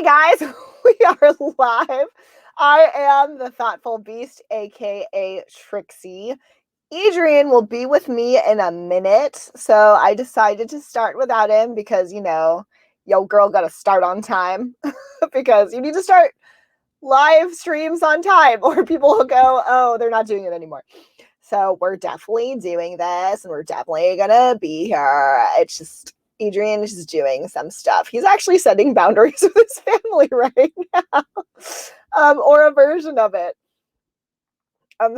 guys, we are live. I am the Thoughtful Beast, aka Trixi. Adrian will be with me in a minute, so I decided to start without him because, yo girl got to start on time because you need to start live streams on time or people will go, oh, they're not doing it anymore. So we're definitely doing this and we're definitely gonna be here. It's just Adrian is just doing some stuff. He's actually setting boundaries with his family right now, or a version of it.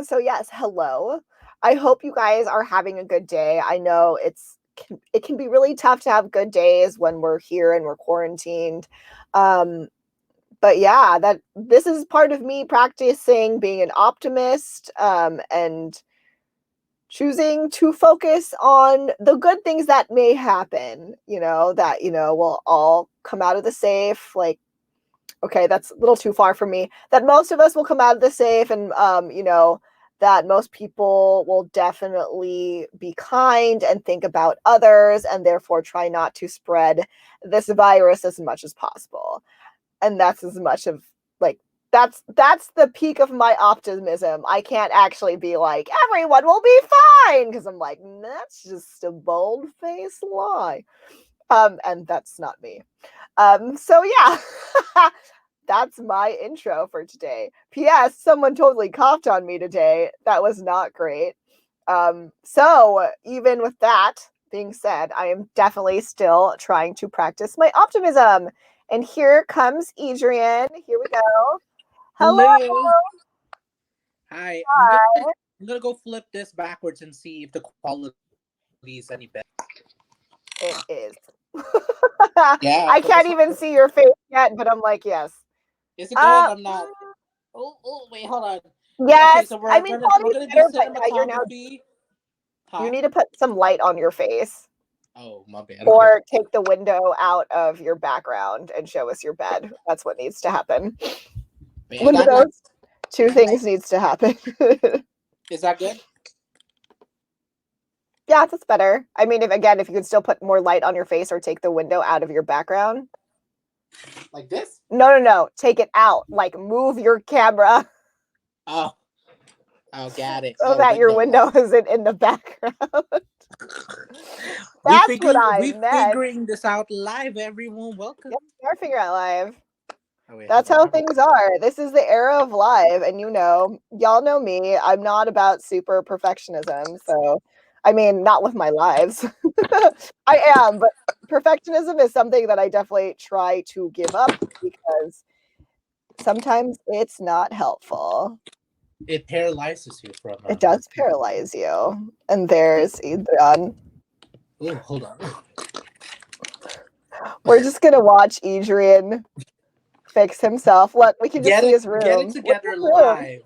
So yes, hello. I hope you guys are having a good day. I know it can be really tough to have good days when we're here and we're quarantined. But yeah, that this is part of me practicing being an optimist, and choosing to focus on the good things that may happen, that, we'll all come out of the safe. Like, okay, that's a little too far for me. That most of us will come out of the safe and, that most people will definitely be kind and think about others and therefore try not to spread this virus as much as possible. And that's as much of like, that's the peak of my optimism. I can't actually be like, everyone will be fine, because I'm like, that's just a bold-faced lie. And that's not me. So yeah, that's my intro for today. P.S. Someone totally coughed on me today. That was not great. So even with that being said, I am definitely still trying to practice my optimism. And here comes Edrian. Here we go. Hello. Hello. Hi. Hi. I'm gonna go flip this backwards and see if the quality is any better. It is. Yeah. I can't even see your face yet, but I'm like, yes. Is it good? I'm not. Wait, hold on. Okay, Yes. so I we're mean, gonna we're quality is gonna do better, but yeah, cinematography. you Huh? need to put some light on your face. Oh, my bad. Okay. Or take the window out of your background and show us your bed. That's what needs to happen. Wait, I One of got like. those two things needs to happen. Is that good? Yeah, that's better. I mean, if you could still put more light on your face or take the window out of your background. Like this? No. Take it out. Like, move your camera Oh. Oh, got it. so Oh, that your window. window isn't in the background. we That's what figuring I we meant. figuring this out live. Everyone, welcome. Yep, our figure out live. Oh wait, hold That's on. how things are. This is the era of live, and y'all know me. I'm not about super perfectionism, so I mean, not with my lives. I am, but perfectionism is something that I definitely try to give up because sometimes it's not helpful. It paralyzes you from. It does paralyze you. And there's Edrian. Oh, hold on. We're just gonna watch Adrian fix himself. Look, we can just see his room. Get it What's together his room? live.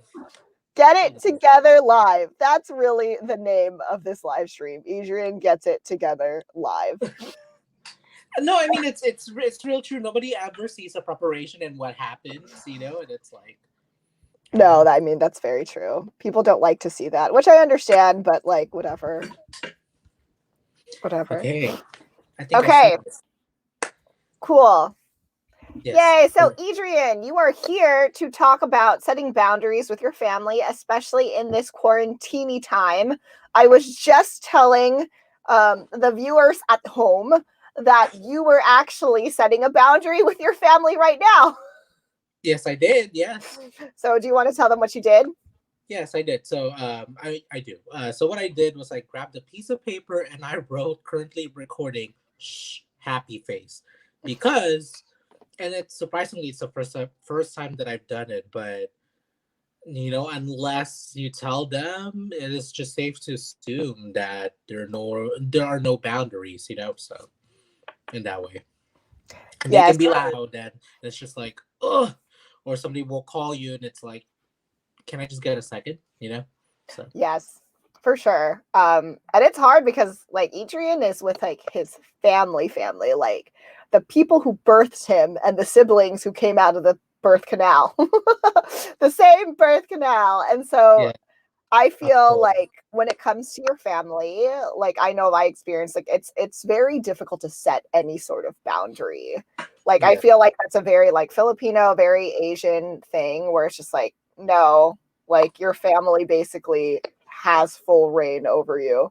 Get it together live. That's really the name of this live stream. Adrian gets it together live. No, I mean it's real true. Nobody ever sees a preparation and what happens, and it's like. No, I mean that's very true. People don't like to see that, which I understand, but like whatever. Okay. I think Okay. Cool. Yes. Yay. So, Adrian, you are here to talk about setting boundaries with your family, especially in this quarantine time. I was just telling the viewers at home that you were actually setting a boundary with your family right now. Yes, I did. Yes. So, do you want to tell them what you did? Yes, I did. So, I do. So what I did was I grabbed a piece of paper and I wrote "currently recording." Shh, happy face, because, and it's surprisingly it's the first time that I've done it, but unless you tell them, it is just safe to assume that there are no boundaries, so in that way. And they Yes. can be loud and it's just like, ugh. Or somebody will call you and it's like, can I just get a second? So Yes, for sure. And it's hard because like Adrian is with like his family, like the people who birthed him and the siblings who came out of the birth canal, the same birth canal. And so yeah. I feel like when it comes to your family, like I know my experience, like it's very difficult to set any sort of boundary. Like, I Yeah. feel like that's a very like Filipino, very Asian thing where it's just like, no, like your family basically has full reign over you.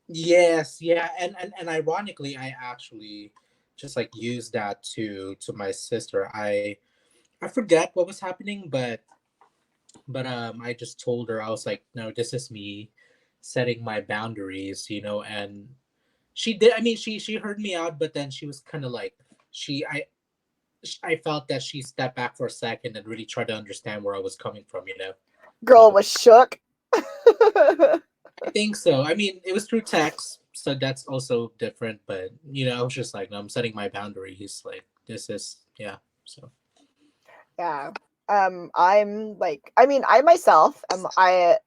Yes, yeah, and ironically, I actually just like used that to my sister. I forget what was happening, but I just told her I was like, no, this is me setting my boundaries, and she did. I mean, she heard me out, but then she was kind of like she I felt that she stepped back for a second and really tried to understand where I was coming from. Girl So was shook. I think so. I mean, it was through text, so that's also different. But I was just like, no, I'm setting my boundaries. Like this is yeah. So Yeah. I'm like, I mean, I myself I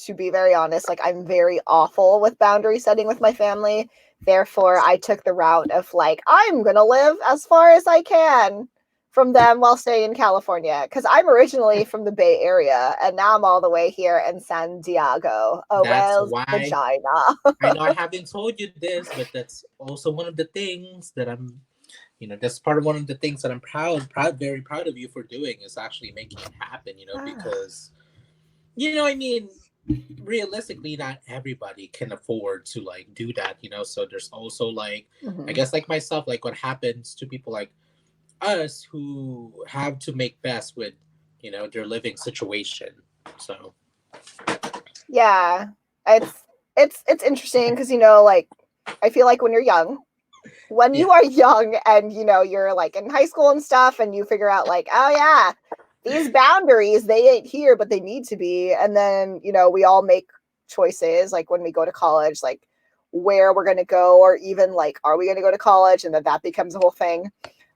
to be very honest, like I'm very awful with boundary setting with my family. Therefore, I took the route of like, I'm gonna live as far as I can from them while staying in California. Because I'm originally from the Bay Area and now I'm all the way here in San Diego. Oh that's well, why vagina. I know I haven't told you this, but that's also one of the things that that's part of one of the things that I'm very proud of you for doing is actually making it happen. Because I mean, realistically, not everybody can afford to like do that. So there's also like, I Mhm. guess like myself, like what happens to people like us who have to make best with their living situation. So Yeah. It's it's interesting because like I feel like when yeah, you are young and you're like in high school and stuff and you figure out like, oh yeah, these boundaries, they ain't here but they need to be. And then we all make choices like when we go to college, like where we're going to go, or even like are we going to go to college, and then that becomes a whole thing.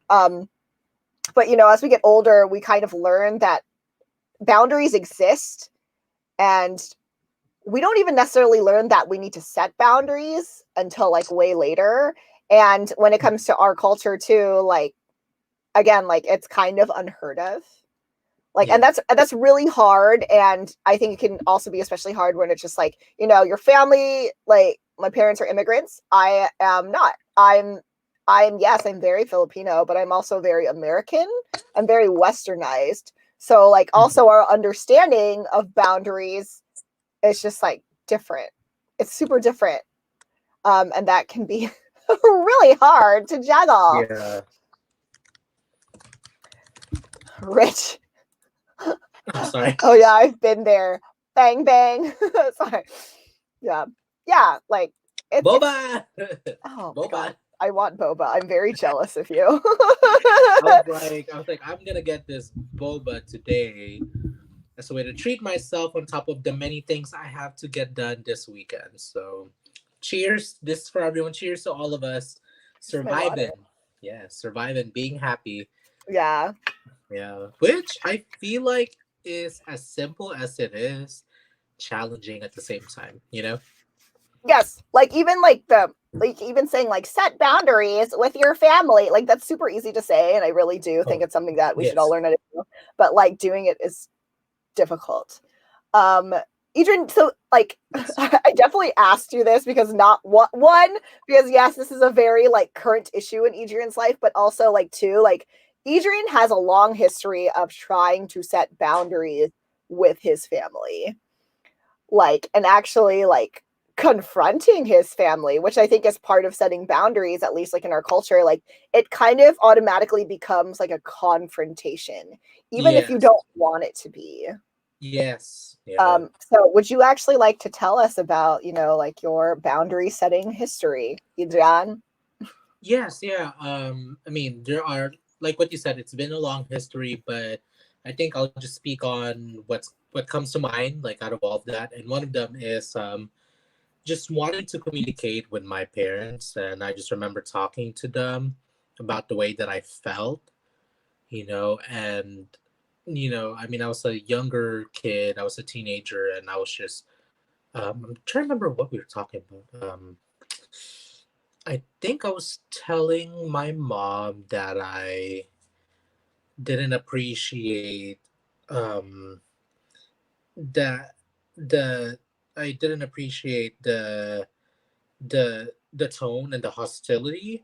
um but as we get older we kind of learn that boundaries exist, and we don't even necessarily learn that we need to set boundaries until like way later. And when it comes to our culture too, like again, like it's kind of unheard of. Like, and yeah, that's really hard. And I think it can also be especially hard when it's just like, your family, like my parents are immigrants. I am not. Yes, I'm very Filipino, but I'm also very American. I'm very westernized. So like mhm, also our understanding of boundaries is just like different. It's super different. And that can be really hard to juggle. yeah. Rich. I'm sorry, Oh yeah, I've been there. Bang bang. Sorry. Yeah. Yeah, like it's boba, oh my god. boba. I want boba. I'm very jealous of you. I was like, I'm gonna get this boba today as a way to treat myself on top of the many things I have to get done this weekend. So, cheers! This is for everyone. Cheers to all of us It's my water. surviving. Yeah, surviving, being happy. Yeah. Yeah, which I feel like is as simple as it is challenging at the same time. Yes. Like even saying like set boundaries with your family. Like that's super easy to say, and I really do think Oh, it's something that we should all yes. learn how to do. But like doing it is difficult. Um, Adrian, so like Yes. I definitely asked you this because not what one, because yes, this is a very like current issue in Adrian's life, but also like two, like Adrian has a long history of trying to set boundaries with his family. Like and actually like confronting his family, which I think is part of setting boundaries, at least like in our culture, like it kind of automatically becomes like a confrontation, even if you Yes. don't want it to be. Yes. Yeah. So would you actually like to tell us about, like your boundary setting history, Idran? Yes, yeah. I mean, there are like what you said. It's been a long history, but I think I'll just speak on what comes to mind, like out of all of that. And one of them is just wanting to communicate with my parents, and I just remember talking to them about the way that I felt, and I mean, I was a younger kid, I was a teenager, and I was just I'm trying to remember what we were talking about. I think I was telling my mom that I didn't appreciate um that the I didn't appreciate the tone and the hostility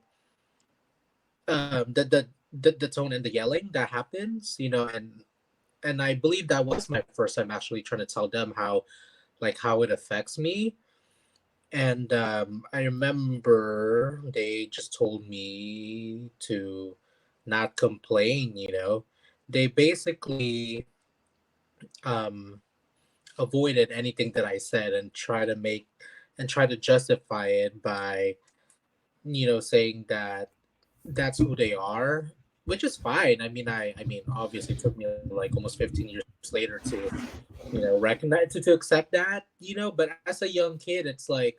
the tone and the yelling that happens, and I believe that was my first time actually trying to tell them how it affects me. And I remember they just told me to not complain. They basically um avoided anything that I said and try to justify it by saying that that's who they are, which is fine. I mean, obviously, it took me like almost 15 years later to recognize to accept that. But as a young kid, it's like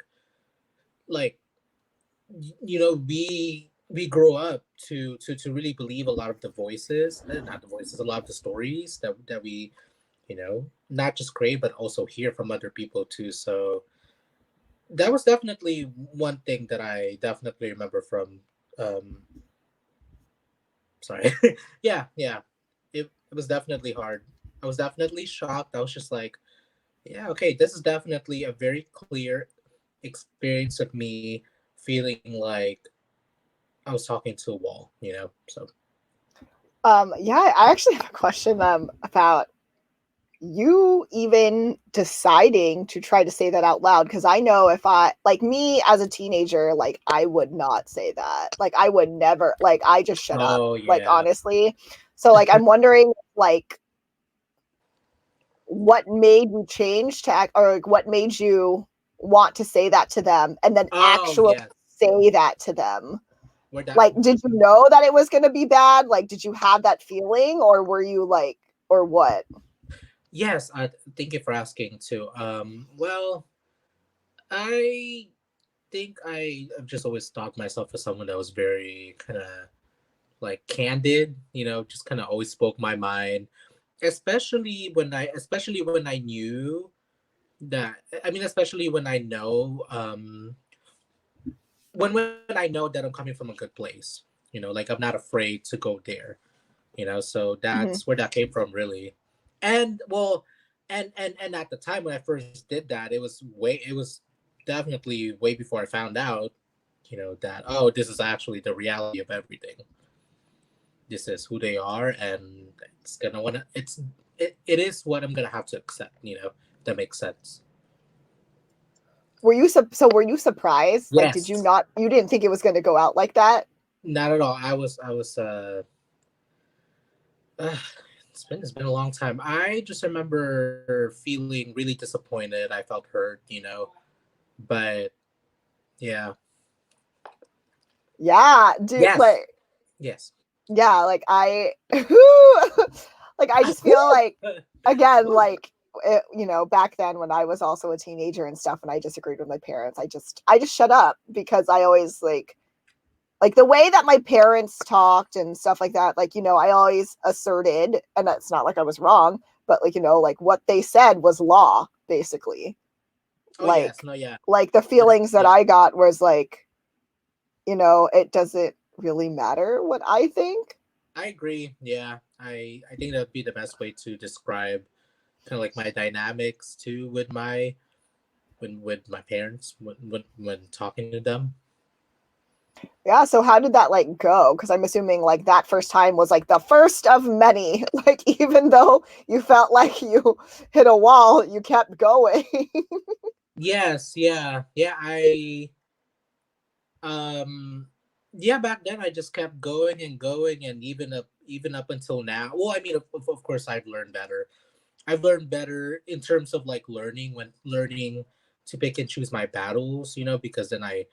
we grow up to really believe a lot of the voices, not the voices, a lot of the stories that we not just create but also hear from other people too. So that was definitely one thing that I definitely remember from um sorry. Yeah, it was definitely hard. I was definitely shocked. I was just like, yeah, okay, this is definitely a very clear experience of me feeling like I was talking to a wall. So Yeah, I actually have a question about you even deciding to try to say that out loud, because I know if I, like, me as a teenager, like, I would not say that. Like, I would never, like, I just shut up, oh like, yeah. honestly. So like I'm wondering, like, what made you change to act, or like what made you want to say that to them and then Oh actually yes. say that to them? We're that. Like, did you know that it was going to be bad? Like, did you have that feeling, or were you like, or what? Yes, thank you for asking too. Well, I think I've just always thought myself as someone that was very kind of like candid, just kind of always spoke my mind, especially when I knew that. I mean, especially when I know when I know that I'm coming from a good place. Like I'm not afraid to go there. So Mm-hmm. that's where that came from, really. And well, and at the time when I first did that, it was definitely way before I found out, that, oh, this is actually the reality of everything. This is who they are, and it is what I'm gonna have to accept. If that makes sense. Were you so were you surprised? Like, did you Yes. not, you didn't think it was going to go out like that? Not at all. I was uh, it's been a long time. I just remember feeling really disappointed. I felt hurt. But yeah. Yeah, dude, Yes. like, Yes. yeah, like I like I just feel like, again, like, back then when I was also a teenager and stuff and I disagreed with my parents, I just shut up, because I always like the way that my parents talked and stuff like that, like, I always asserted, and that's not like I was wrong, but like, like what they said was law, basically. Oh yes. Like No. Yeah. like the That's, feelings that yeah. I got was like, it doesn't really matter what I think. I agree. Yeah. I think that would be the best way to describe kind of like my dynamics too with my parents when talking to them. Yeah, so how did that like go? Because I'm assuming like that first time was like the first of many. Like, even though you felt like you hit a wall, you kept going. Yes. Yeah. Yeah. Um yeah, back then I just kept going and going, and even up until now. Well, I mean, of course I've learned better in terms of like learning to pick and choose my battles, because then I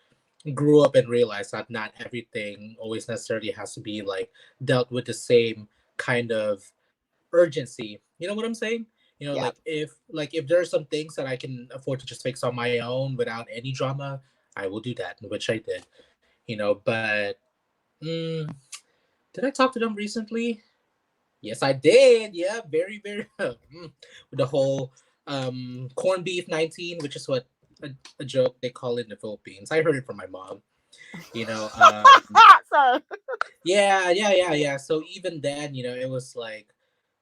grew up and realized that not everything always necessarily has to be like dealt with the same kind of urgency. You know what I'm saying? Like Yeah. if there are some things that I can afford to just fix on my own without any drama, I will do that, which I did. But mm, did I talk to them recently? Yes, I did. Yeah, very, very. With the whole corned beef 19, which is what a joke they call it in the Philippines. I heard it from my mom. You know, um, So, yeah, yeah, yeah, yeah. So even then, it was like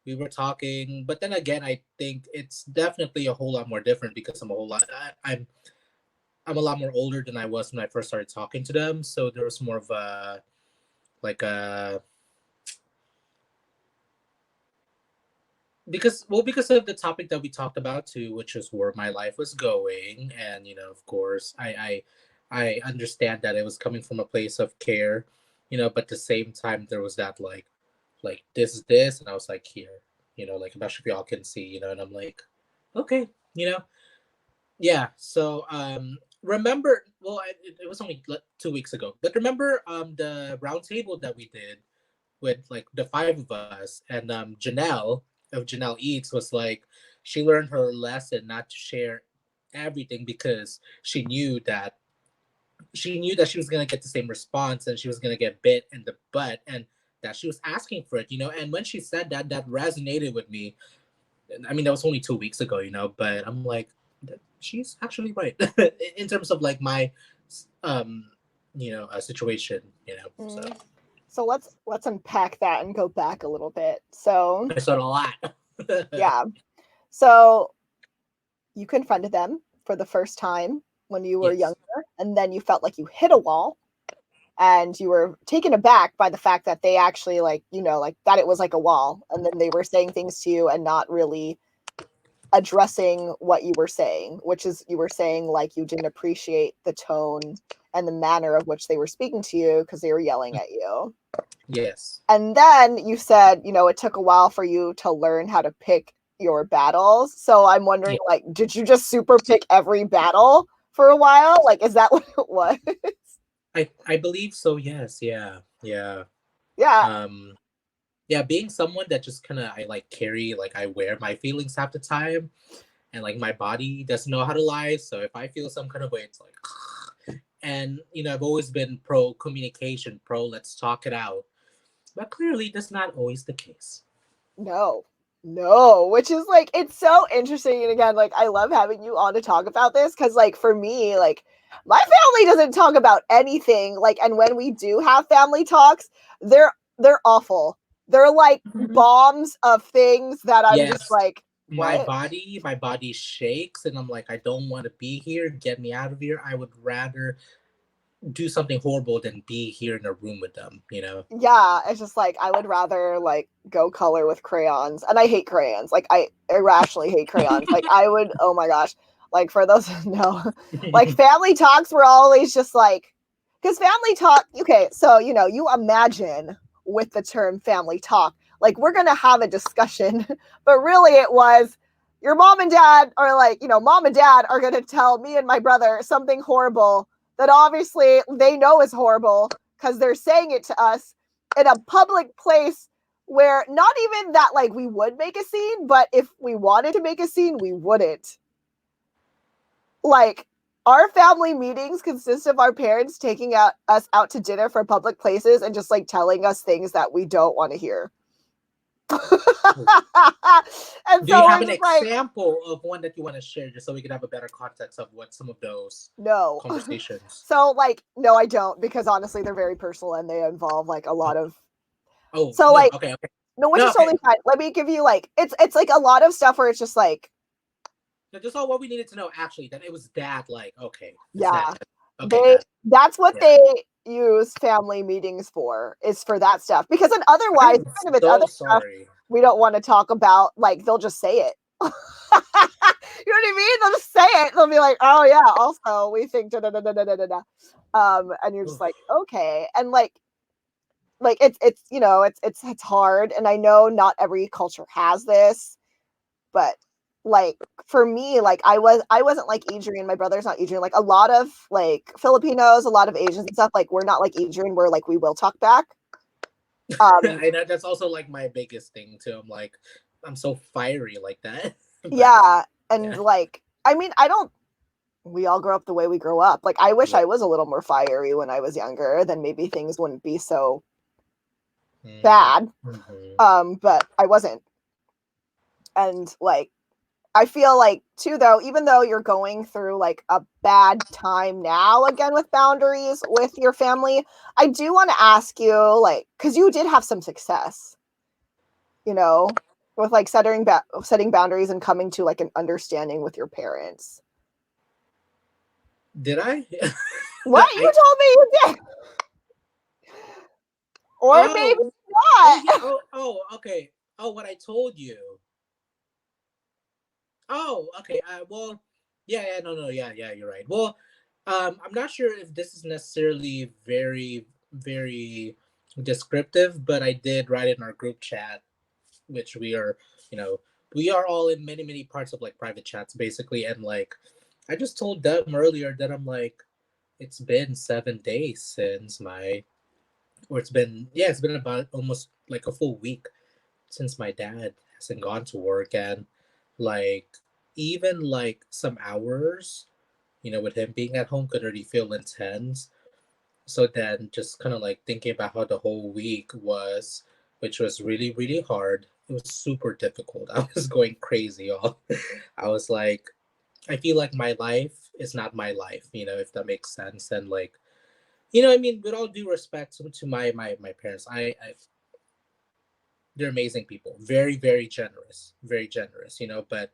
we were talking, but then again, I think it's definitely a whole lot more different because I'm a lot more older than I was when I first started talking to them. So there was more of a like because of the topic that we talked about too, which is where my life was going, and of course, I understand that it was coming from a place of care, but at the same time there was that like this is this, and I was like here, like I'm not sure if y'all can see, and I'm like, okay, yeah. So remember, well, it was only 2 weeks ago, but remember the round table that we did with like the five of us, and Janelle of Janelle Eats was like, she learned her lesson not to share everything because she knew that she was gonna get the same response and she was gonna get bit in the butt, and that she was asking for it, and when she said that, that resonated with me. I mean, that was only 2 weeks ago, but I'm like, she's actually right in terms of like my situation, so Mm. So let's unpack that and go back a little bit. So I said a lot. yeah. So you confronted them for the first time when you were Yes. younger, and then you felt like you hit a wall, and you were taken aback by the fact that they actually like that it was like a wall, and then they were saying things to you and not really addressing what you were saying, which is you were saying like you didn't appreciate the tone and the manner of which they were speaking to you because they were yelling at you. Yes. And then you said, it took a while for you to learn how to pick your battles. So I'm wondering, Yeah. like, did you just super pick every battle for a while? Like, is that what it was? I believe so. Yes. Yeah. Yeah. Yeah. Um. Yeah. Being someone that just kind of I like carry like I wear my feelings half the time, and like my body doesn't know how to lie. So if I feel some kind of way, it's like, and I've always been pro communication, pro let's talk it out, but clearly that's not always the case. No. No, which is like it's so interesting. And again, like I love having you on to talk about this because like for me, like my family doesn't talk about anything. Like, and when we do have family talks, they're awful. They're like Mhm. bombs of things that I'm just Yes. like, My what? body, my body shakes, and I'm like, I don't want to be here. Get me out of here. I would rather do something horrible than be here in a room with them. Yeah, it's just like I would rather like go color with crayons. And I hate crayons. Like I irrationally hate crayons. Like I would, oh my gosh. Like for those no. Like family talks were always just like because family talk, okay, so you imagine with the term family talk, like we're gonna have a discussion, but really it was your mom and dad are like, mom and dad are gonna tell me and my brother something horrible that obviously they know is horrible because they're saying it to us in a public place where not even that like we would make a scene, but if we wanted to make a scene, we wouldn't. Like our family meetings consist of our parents taking us out to dinner for public places and just like telling us things that we don't want to hear. And Do you so have we're an just like, example of one that you want to share, just so we can have a better context of what some of those no. conversations? So like, no, I don't, because honestly, they're very personal and they involve like a lot of. Oh So no, like, okay, okay, no, which no, is okay. totally fine. Let me give you like, it's like a lot of stuff where it's just like, No, just all what we needed to know. Actually, that it was that. Like, okay, it's yeah, that. Okay, that. that's what Yeah. they use family meetings for, is for that stuff. Because then otherwise, I'm even if it's other so stuff sorry. we don't want to talk about, like they'll just say it. You know what I mean? They'll just say it. They'll be like, "Oh yeah, also we think da da da da da da da." And you're just like, okay, and like it's hard, and I know not every culture has this, but like for me, like I wasn't like Adrian, my brother's not Adrian. Like a lot of like Filipinos, a lot of Asians and stuff, like we're not like Adrian, where like we will talk back. Um I know that's also like my biggest thing too. I'm like, I'm so fiery like that. But yeah, and yeah. like I mean, I don't we all grow up the way we grow up. Like I wish Yeah. I was a little more fiery when I was younger, then maybe things wouldn't be so bad. Mm-hmm. But I wasn't. And like I feel like too though, even though you're going through like a bad time now again with boundaries with your family, I do want to ask you like cuz you did have some success, you know, with like setting boundaries and coming to like an understanding with your parents. Did I? What? You I told me you did. Or maybe Oh, oh yeah. not. Okay. Oh, what I told you. Oh, okay. Well, yeah, no, no, yeah, you're right. Well, I'm not sure if this is necessarily very descriptive, but I did write in our group chat, which you know, we are all in many parts of like private chats basically, and like, I just told them earlier that I'm like, it's been 7 days since it's been about almost like a full week since my dad hasn't gone to work, and like even like some hours, with him being at home could already feel intense. So then just kind of like thinking about how the whole week was, which was really hard. It was super difficult. I was going crazy, y'all. I was like, I feel like my life is not my life, if that makes sense. And like, I mean, with all due respect to my parents, they're amazing people, very very generous, but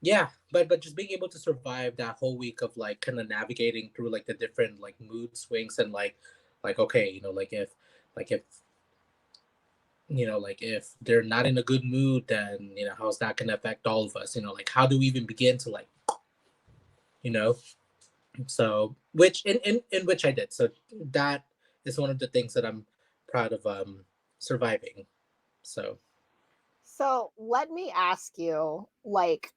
yeah, but just being able to survive that whole week of like kind of navigating through like the different like mood swings, and like okay, like if like if they're not in a good mood, then how's that going to affect all of us, like how do we even begin to like, you know so which in which I did. So that is one of the things that I'm proud of surviving. So So let me ask you, like,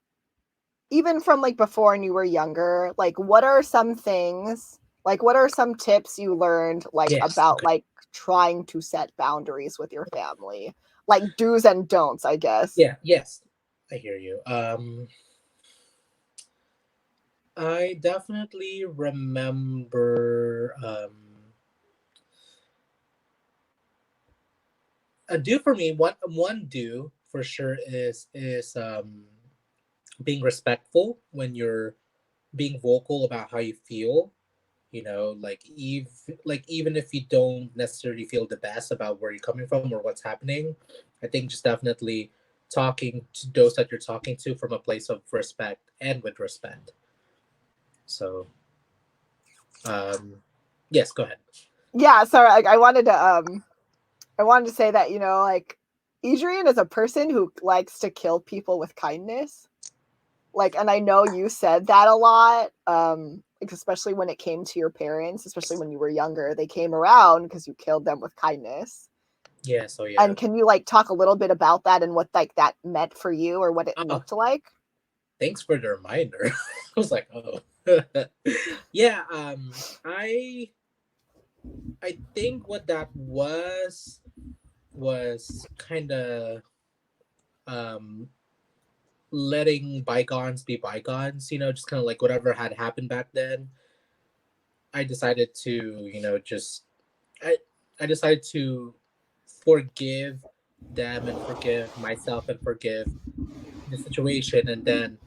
even from like before when you were younger, like what are some tips you learned like yes, about okay. like trying to set boundaries with your family? Like do's and don'ts, I guess. Yeah, yes, I hear you. I definitely remember a do for me. One do for sure is being respectful when you're being vocal about how you feel. Like even if you don't necessarily feel the best about where you're coming from or what's happening, I think just definitely talking to those that you're talking to from a place of respect and with respect. So yes, go ahead. Yeah, sorry, like I wanted to say that, like Adrian is a person who likes to kill people with kindness. Like, and I know you said that a lot, like especially when it came to your parents, especially when you were younger, they came around because you killed them with kindness. Yeah, so yeah. And can you like talk a little bit about that and what like that meant for you or what it Oh, looked like? thanks for the reminder. I was like, oh. Yeah, I think what that was kind of um letting bygones be bygones, just kind of like whatever had happened back then. I decided to, just I I decided to forgive them and forgive myself and forgive the situation, and then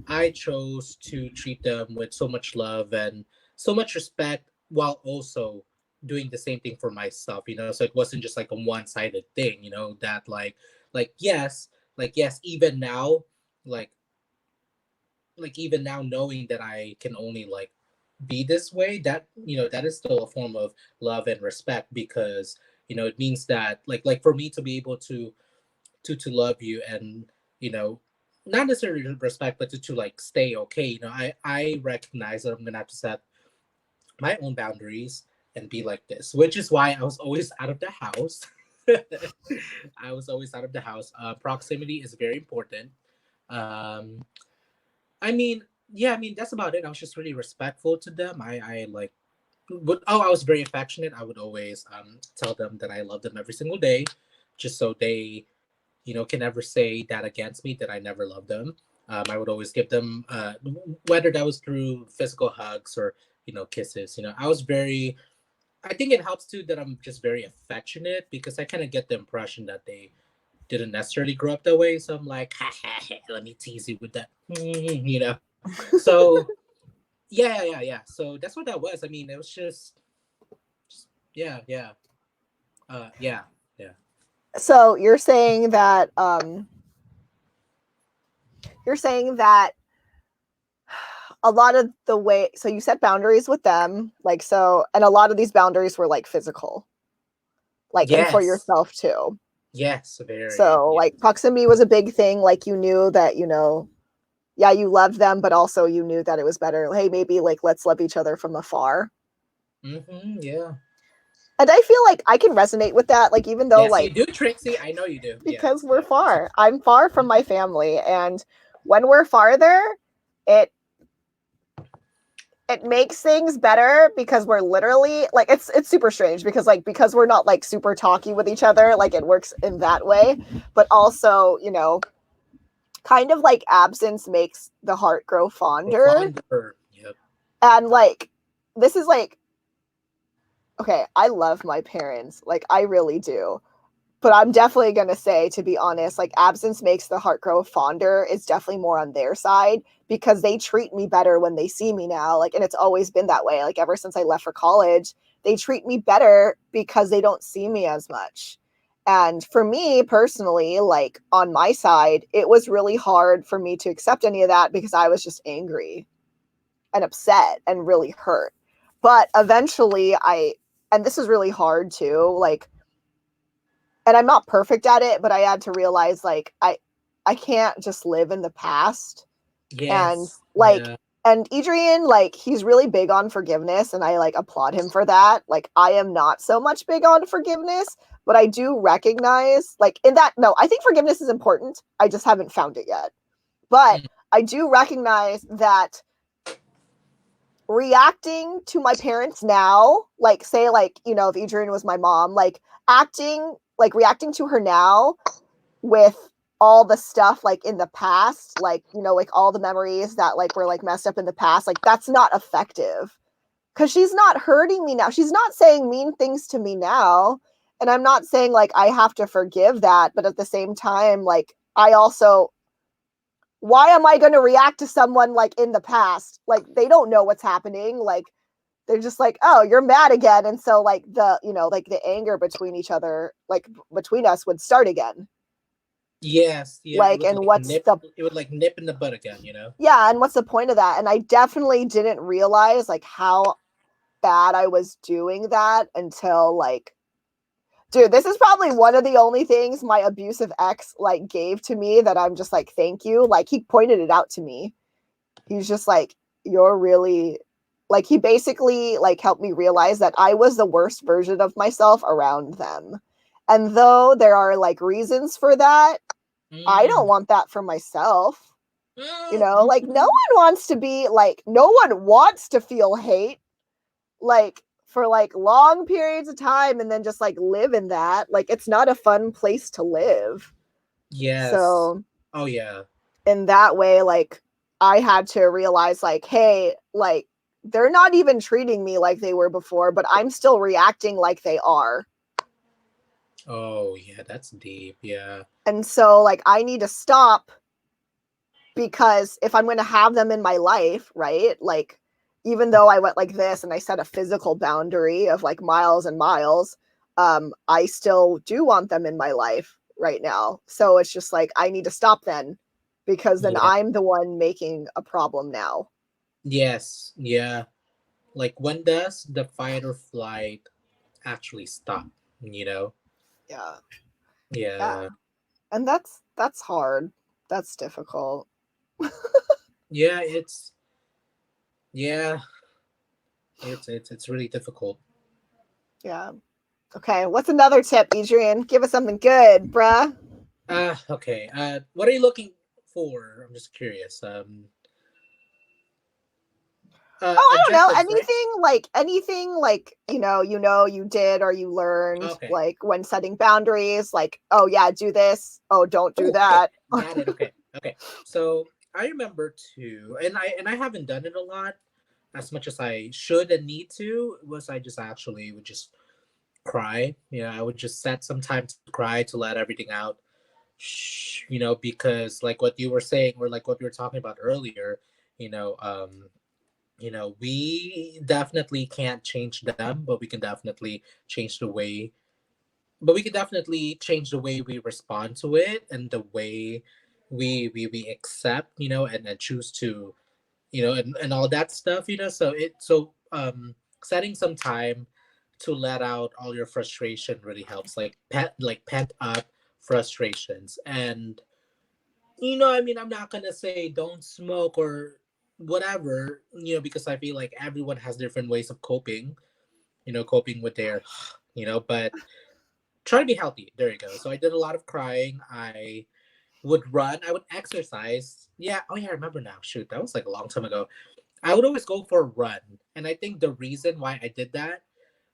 I chose to treat them with so much love and so much respect, while also doing the same thing for myself, so it wasn't just like a one-sided thing, that like yes, even now, like even now, knowing that I can only like be this way, that that is still a form of love and respect, because it means that like for me to be able to love you, and you know not necessarily respect, but to like stay okay, I recognize that I'm gonna have to set my own boundaries and be like this, which is why I was always out of the house. I was always out of the house. Proximity is very important. um I mean, yeah, I mean that's about it. I was just really respectful to them. I like would oh I was very affectionate. I would always tell them that I love them every single day, just so they can never say that against me, that I never loved them. I would always give them, whether that was through physical hugs or kisses. I was very. I think it helps too that I'm just very affectionate, because I kind of get the impression that they didn't necessarily grow up that way. So I'm like, ha, ha, ha, let me tease you with that, So yeah. So that's what that was. I mean, it was just yeah, yeah, yeah. So you're saying that a lot of the way so you set boundaries with them, like so and a lot of these boundaries were like physical. like, and for Yes. yourself too. Yes, very. So Yeah. like proximity was a big thing. Like you knew that, yeah, you loved them, but also you knew that it was better. Hey, maybe like let's love each other from afar. Mm-hmm. Yeah. And I feel like I can resonate with that. Like even though Yes, you like do, Trixie. I know you do. because Yes. we're Yeah. far. I'm far from my family, and when we're farther, it it makes things better because we're literally like it's super strange because because we're not like super talky with each other, like it works in that way, but also, kind of like absence makes the heart grow Go fonder. fonder. Yep. And like this is like okay, I love my parents, like I really do. But I'm definitely going to say, to be honest, like absence makes the heart grow fonder is definitely more on their side because they treat me better when they see me now. Like, and it's always been that way. Like, ever since I left for college, they treat me better because they don't see me as much. And for me personally, like on my side, it was really hard for me to accept any of that because I was just angry and upset and really hurt. But eventually, and this is really hard too, like, and I'm not perfect at it, but I had to realize like I can't just live in the past. And Yes. like Yeah. and Adrian, like he's really big on forgiveness and I like applaud him for that. Like I am not so much big on forgiveness, but I do recognize like in that no, I think forgiveness is important. I just haven't found it yet. But Mm. I do recognize that reacting to my parents now, like say like, if Adrian was my mom, like reacting to her now with all the stuff like in the past, like, like all the memories that like were like messed up in the past, like that's not effective because she's not hurting me now. She's not saying mean things to me now. And I'm not saying like I have to forgive that, but at the same time, like I also, why am I going to react to someone like in the past? Like they don't know what's happening. Like they're just like, oh, you're mad again. And so like like the anger between each other, like between us would start again. Yes. Yeah. It Like, would and like what's nip. the It would like nip in the butt again. You know. yeah, and what's the point of that? And I definitely didn't realize like how bad I was doing that until like dude, this is probably one of the only things my abusive ex like gave to me that I'm just like, thank you. Like he pointed it out to me. He's just like, you're really like he basically like helped me realize that I was the worst version of myself around them. And though there are like reasons for that, I don't Mm. want that for myself. Like no Mm-hmm. one wants to be like no one wants to feel hate like for like long periods of time and then just like live in that. Like it's not a fun place to live. Yes. So Oh yeah. in that way, like I had to realize like, hey, like they're not even treating me like they were before, but I'm still reacting like they are. Oh yeah. That's deep. Yeah. And so like I need to stop because if I'm going to have them in my life, right? Like, even though I went like this and I set a physical boundary of like miles and miles, I still do want them in my life right now. So it's just like, I need to stop then because then Yeah. I'm the one making a problem now. Yes. Yeah. Like when does the fight or flight actually stop? You know. Yeah. Yeah. Yeah. And that's hard. That's difficult. Yeah. Yeah. It's really difficult. Yeah. Okay. What's another tip, Adrian? Give us something good, bruh. Okay. What are you looking for? I'm just curious. Oh, I don't know. Adjectives, right? Anything like, you did or you learned Okay. like when setting boundaries, like, oh yeah, do this. Oh, don't do Oh, okay. that. Got it. Okay. Okay. So I remember too, and I haven't done it a lot as much as I should and need to. Was I just actually would just cry? I would just set some time to cry to let everything out. Because like what you were saying, or like what we were talking about earlier, you know, um, we definitely can't change them, but we can definitely change the way but we can definitely change the way we respond to it and the way we accept, and choose to, and all that stuff. So setting some time to let out all your frustration really helps. Like pent up frustrations. And I mean, I'm not gonna say don't smoke or whatever, because I feel like everyone has different ways of coping, coping with their, but try to be healthy. There you go. So I did a lot of crying. I would run. I would exercise. Yeah. Oh yeah, I remember now. Shoot, that was like a long time ago. I would always go for a run, and I think the reason why I did that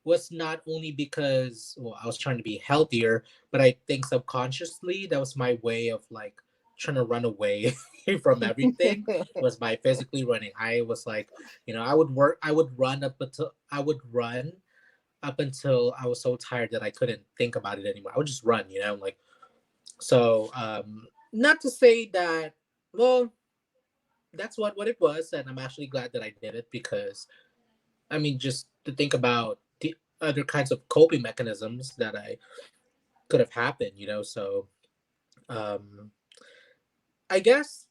was not only because I was trying to be healthier, but I think subconsciously that was my way of like trying to run away from everything was by physically running. I was like, I would run up until I was so tired that I couldn't think about it anymore. I would just run, like so not to say that well that's what it was, and I'm actually glad that I did it because I mean, just to think about the other kinds of coping mechanisms that I could have happened, So, um, I guess,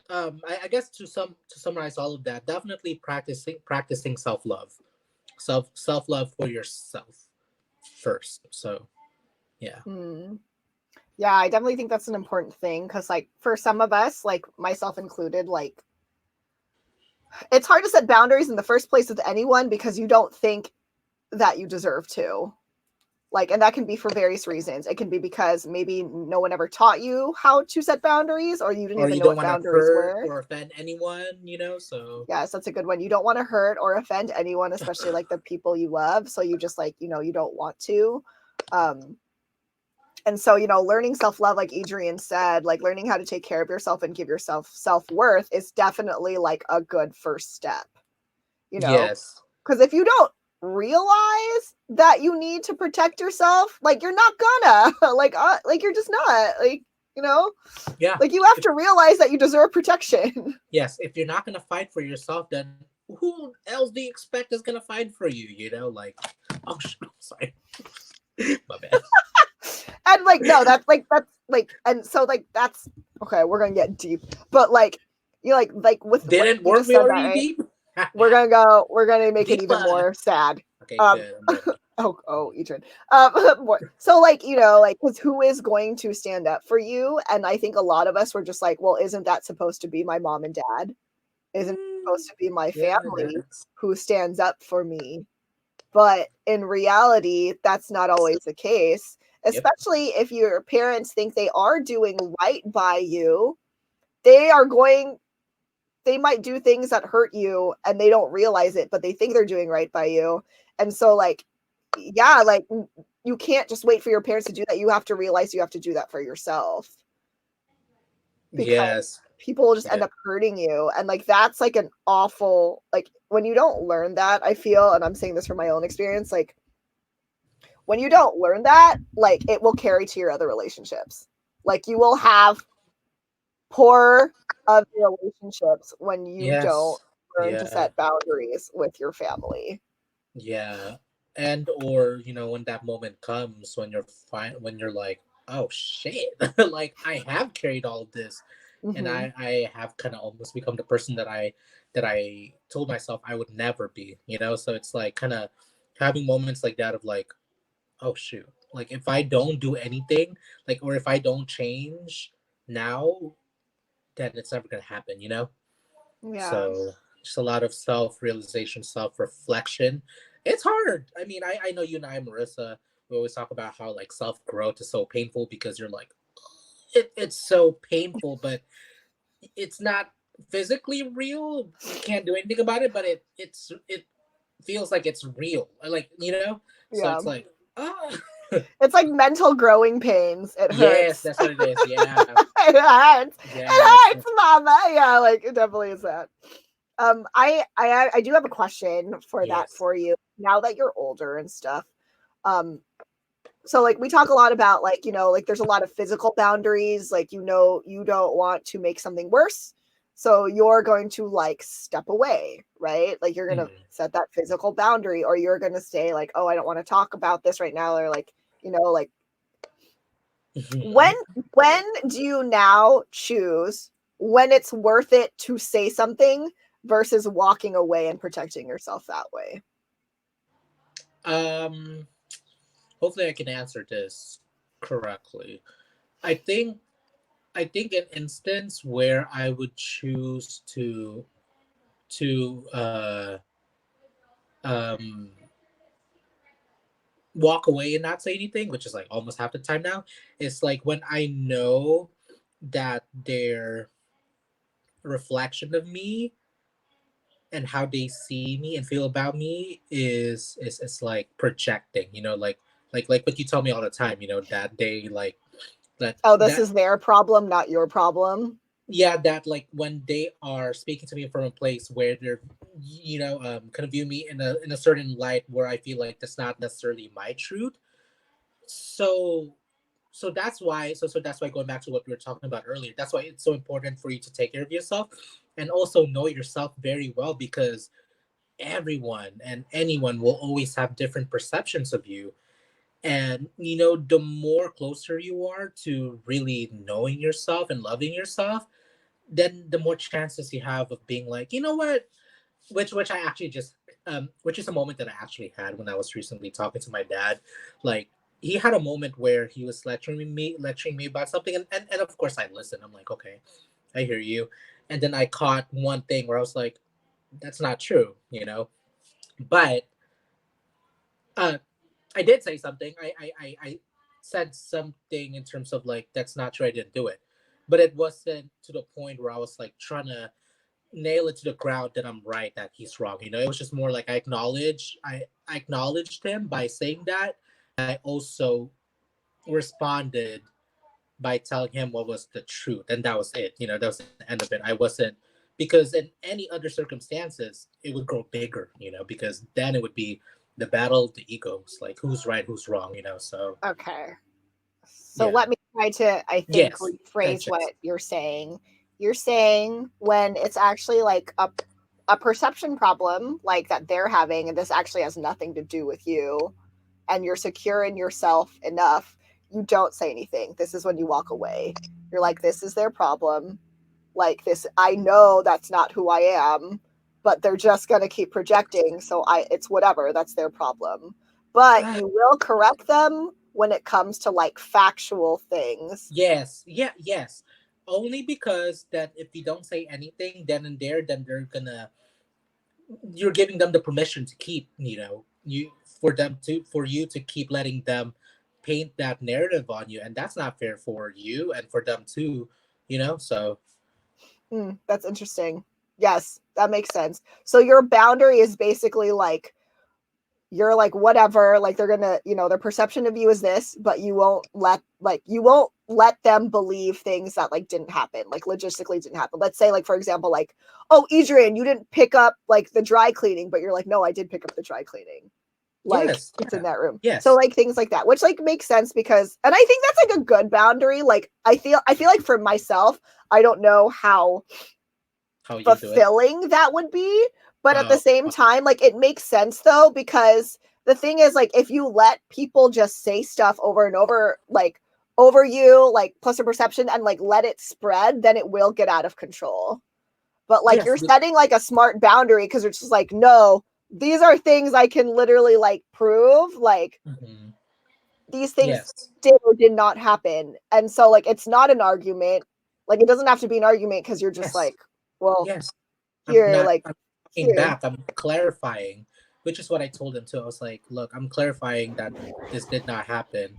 I guess to summarize all of that, definitely practicing self love for yourself first. So, yeah, Hmm. Yeah, I definitely think that's an important thing because, like, for some of us, like myself included, like, it's hard to set boundaries in the first place with anyone because you don't think that you deserve to. Like, and that can be for various reasons. It can be because maybe no one ever taught you how to set boundaries, or you didn't or even you know don't what want to boundaries hurt were. or offend anyone, So, Yes, that's a good one. You don't want to hurt or offend anyone, especially like the people you love. So you just like, you don't want to. Um, and so, learning self-love, like Adrian said, like learning how to take care of yourself and give yourself self-worth is definitely like a good first step, you know, yes, because if you don't realize that you need to protect yourself, like you're not gonna like you're just not like, you know, yeah, like you have to realize that you deserve protection. yes. If you're not gonna fight for yourself, then who else do you expect is gonna fight for you? Like, oh, sorry, my bad. And like no, that's like and so like that's okay, we're gonna get deep, but like you like with what Didn't you weren't just we said that, already right? deep? We're gonna make it even Deeper. more sad. Okay, um good. I'm ready. oh Ethan. More so like like because who is going to stand up for you? And I think a lot of us were just like, well, isn't that supposed to be my mom and dad? Isn't it Mm, supposed to be my yeah, it family is. who stands up for me? But in reality, that's not always the case, Yep. especially if your parents think they are doing right by you. They are going, they might do things that hurt you and they don't realize it, but they think they're doing right by you. And so, like, yeah, like you can't just wait for your parents to do that. You have to realize you have to do that for yourself because Yes. people will just Yeah. end up hurting you. And like, that's like an awful, like, when you don't learn that, I feel, and I'm saying this from my own experience, like, when you don't learn that, like it will carry to your other relationships. Like you will have poor other relationships when you don't Yes. learn to Yeah. set boundaries with your family. Yeah. And or when that moment comes when you're fine when you're like, oh shit, like I have carried all of this, and Mm-hmm. I have kind of almost become the person that I told myself I would never be. So it's like kind of having moments like that of like, oh shoot, like if I don't do anything, like, or if I don't change now, then it's never gonna happen. Yeah. So just a lot of self-realization, self-reflection. It's hard. I mean, I know you and I, Marissa, we always talk about how like self-growth is so painful because you're like, it's so painful, but it's not physically real. You can't do anything about it, but it feels like it's real. Like. So Yeah. it's like, ah. It's like mental growing pains. It Yes, hurts. that's what it is. Yeah. It hurts. Yes. It hurts, mama. Yeah, like it definitely is that. I do have a question for that Yes. for you. Now that you're older and stuff, um, so like we talk a lot about like like there's a lot of physical boundaries, like you don't want to make something worse, so you're going to like step away, right? Like you're going to Mhm. set that physical boundary, or you're going to say like, oh, I don't want to talk about this right now, or like like when Mhm. when do you now choose when it's worth it to say something versus walking away and protecting yourself that way? Um, hopefully I can answer this correctly. I think an instance where I would choose to um walk away and not say anything, which is like almost half the time now, is like when I know that their reflection of me and how they see me and feel about me is like projecting, like what you tell me all the time, that they like that Oh, this that is their problem, not your problem. yeah, that like when they are speaking to me from a place where they're kind of view me in a certain light where I feel like that's not necessarily my truth. So that's why, going back to what we were talking about earlier, that's why it's so important for you to take care of yourself and also know yourself very well, because everyone and anyone will always have different perceptions of you. And the more closer you are to really knowing yourself and loving yourself, then the more chances you have of being like, you know what, which I actually just which is a moment that I actually had when I was recently talking to my dad. Like, he had a moment where he was lecturing me about something, and of course I listened. I'm like, okay, I hear you. And then I caught one thing where I was like, that's not true, but uh I did say something. I said something in terms of like, that's not true, I didn't do it. But it wasn't to the point where I was like trying to nail it to the ground that I'm right, that he's wrong. It was just more like I acknowledged him by saying that, and I also responded by telling him what was the truth, and that was it. That was the end of it. I wasn't, because in any other circumstances it would grow bigger. Because then it would be the battle of the egos, like who's right, who's wrong. So Okay. So yeah, let me try to, I think, yes, rephrase thanks. what you're saying. You're saying when it's actually like a perception problem like that they're having, and this actually has nothing to do with you, and you're secure in yourself enough, you don't say anything. This is when you walk away. You're like, this is their problem. Like this, I know that's not who I am, but they're just gonna keep projecting. So it's whatever. That's their problem. But Ah, you will correct them when it comes to like factual things. yes, yeah, yes. Only because that if you don't say anything then and there, then you're giving them the permission to keep, for you to keep letting them paint that narrative on you, and that's not fair for you and for them too. So That's interesting. Yes, that makes sense. So your boundary is basically like you're like whatever, like they're gonna, their perception of you is this, but you won't let them believe things that like didn't happen, like logistically didn't happen. Let's say like for example, like, oh Adrian, you didn't pick up like the dry cleaning, but you're like, no, I did pick up the dry cleaning. Like yes, it's yeah, in that room. So yes, like things like that, which like makes sense because, and I think that's like a good boundary. Like I feel like for myself, I don't know how how you do it. fulfilling that would be. But at the uh, same time, like it makes sense though, because the thing is, like, if you let people just say stuff over and over, like over you, like plus a perception and like let it spread, then it will get out of control. But like yes, you're setting like a smart boundary because it's just like, no, these are things I can literally like prove. Like mhm, these things yes, did or did not happen. And so like it's not an argument. Like it doesn't have to be an argument because you're just yes, like, well, yes. I'm here, not like I'm talking here. back, I'm clarifying, which is what I told him too. I was like, look, I'm clarifying that this did not happen.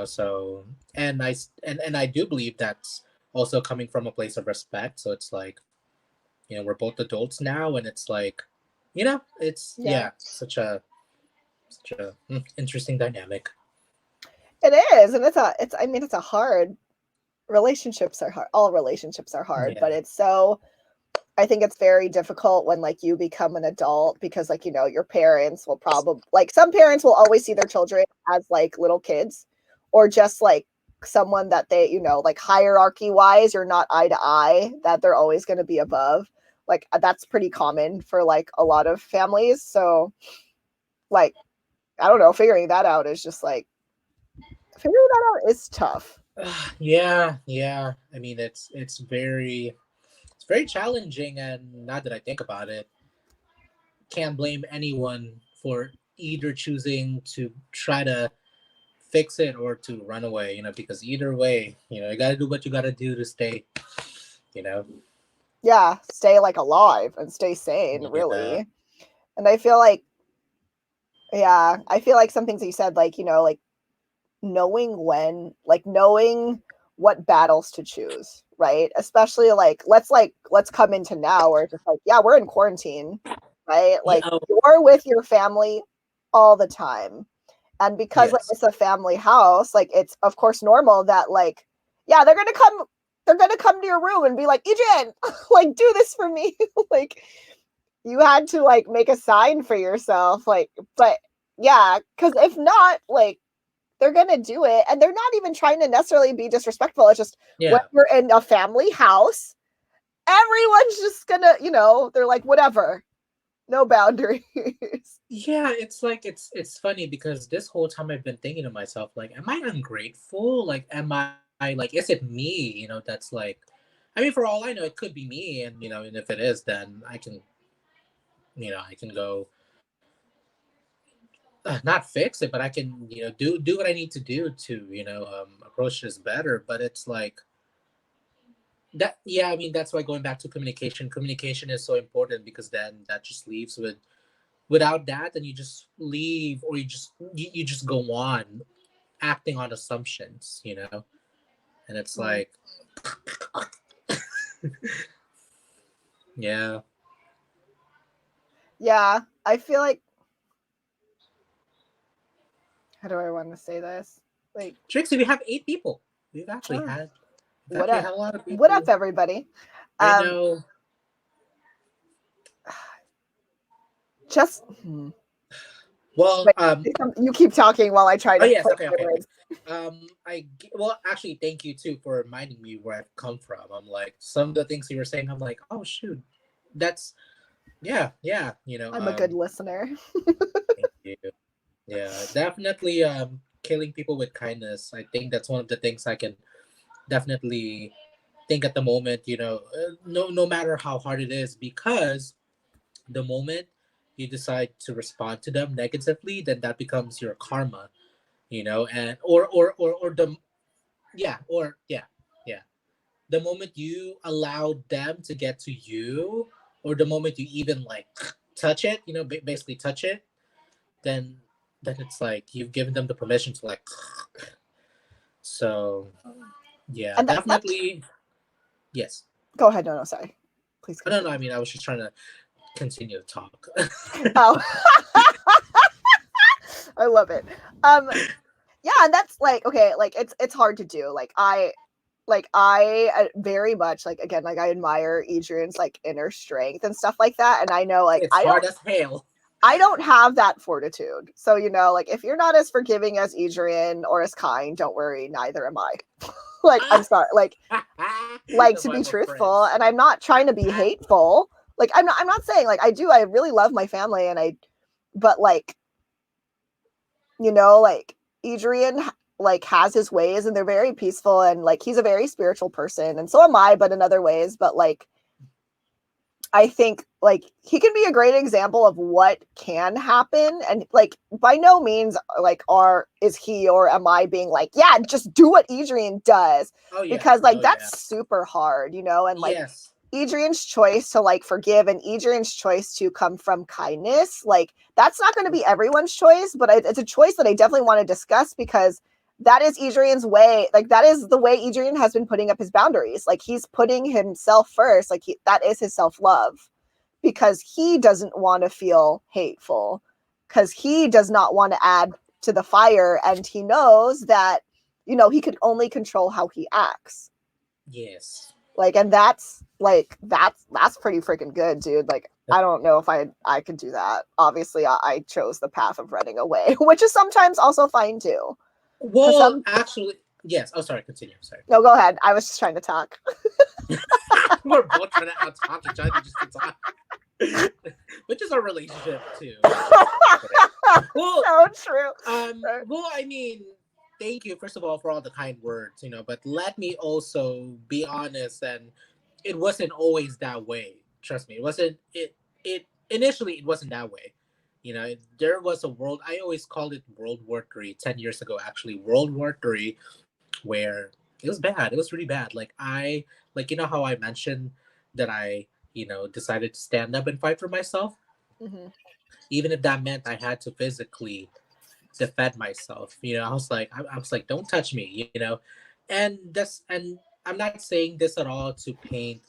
So, and I do believe that's also coming from a place of respect. So it's like, we're both adults now, and it's like, it's, Yeah. yeah, such a interesting dynamic. It is. And it's I mean, it's a hard relationships are hard. All relationships are hard, but Yeah. it's so I think it's very difficult when like you become an adult because like your parents will probably like some parents will always see their children as like little kids or just like someone that they like hierarchy wise you're not eye to eye, that they're always going to be above. Like that's pretty common for like a lot of families. So like I don't know, figuring that out is just like figuring that out is tough. Yeah, yeah. I mean, it's very challenging, and now that I think about it, can't blame anyone for either choosing to try to fix it or to run away, because either way, you got to do what you got to do to stay, you know. Yeah, stay like alive and stay sane, Yeah. really. And I feel like, yeah, I feel like some things that you said, like, like knowing what battles to choose, right? Especially let's come into now where it's just like, yeah, we're in quarantine, right? Yeah. Like you're with your family all the time. And because like Yes. it's a family house, like it's of course normal that like, yeah, they're gonna come to your room and be like, Adrian, like do this for me. Like you had to like make a sign for yourself. Like, but yeah, because if not, like they're gonna do it, and they're not even trying to necessarily be disrespectful. It's just when Yeah. you're in a family house, everyone's just gonna, they're like, whatever, no boundaries. Yeah, it's like it's funny because this whole time I've been thinking to myself, like, am I ungrateful? Like, am I like, is it me? That's like, I mean, for all I know, it could be me, and and if it is, then I can go, not fix it, but I can, do what I need to do to, approach this better. But it's like that. Yeah, I mean, that's why going back to communication. Communication is so important because then that just leaves with without that, then you just leave, or you just go on acting on assumptions, and it's Mm. like, yeah. Yeah, I feel like, how do I want to say this? Like, Trixie, we have 8 people. we've actually oh, had we've what actually up? had a lot of What up, people. everybody? I Um, know. just Well, wait, you keep talking while I try oh to yes, place okay, my okay, okay. words. Well, actually, thank you too for reminding me where I've come from. I'm like, some of the things you were saying, I'm like, oh shoot, that's, yeah, yeah, I'm a good listener. thank you. Yeah, definitely. Killing people with kindness. I think that's one of the things I can definitely think at the moment. No matter how hard it is, because the moment you decide to respond to them negatively, then that becomes your karma. And or the yeah or yeah yeah the moment you allow them to get to you, or the moment you even like touch it, basically touch it, then it's like you've given them the permission to like. So yeah, And that's definitely. Yes. go ahead. No, no, sorry. Please No, no, continue. I mean, I was just trying to continue to talk. Oh, I love it. Um, yeah, and that's like okay, like it's hard to do. I very much like again like I admire Adrian's like inner strength and stuff like that, and I know like It's hard as hell. I don't have that fortitude. So like if you're not as forgiving as Adrian or as kind, don't worry, neither am I. Like I'm sorry, like That's to why be we're truthful, friends. and I'm not trying to be hateful. Like I'm not saying like I really love my family and but like like Adrian like has his ways and they're very peaceful and like he's a very spiritual person and so am I, but in other ways. But like I think like he can be a great example of what can happen, and like by no means like is he or am I being like, yeah, just do what Adrian does, Oh yeah. because like Oh yeah. that's super hard, and like Yes. Adrian's choice to like forgive and Adrian's choice to come from kindness, like that's not going to be everyone's choice, but it's a choice that I definitely want to discuss because that is Adrian's way. Like that is the way Adrian has been putting up his boundaries. Like he's putting himself first. Like that is his self-love because he doesn't want to feel hateful, because he does not want to add to the fire, and he knows that he could only control how he acts. Yes. Like, and that's pretty freaking good, dude. Like, I don't know if I could do that. Obviously, I chose the path of running away, which is sometimes also fine too. Because Well, actually, yes. Oh, sorry. Continue. Sorry. no, go ahead. I was just trying to talk. We're both trying to out talk each other just to talk, which is our relationship too. Well, So true. well, I mean, thank you first of all for all the kind words, but let me also be honest, and it wasn't always that way. Trust me, it wasn't. It initially it wasn't that way. There was a world. I always called it World War III 10 years ago. Actually, World War III, where it was bad. It was really bad. How I mentioned that I decided to stand up and fight for myself, Mhm. even if that meant I had to physically defend myself. I was like, don't touch me. And I'm not saying this at all to paint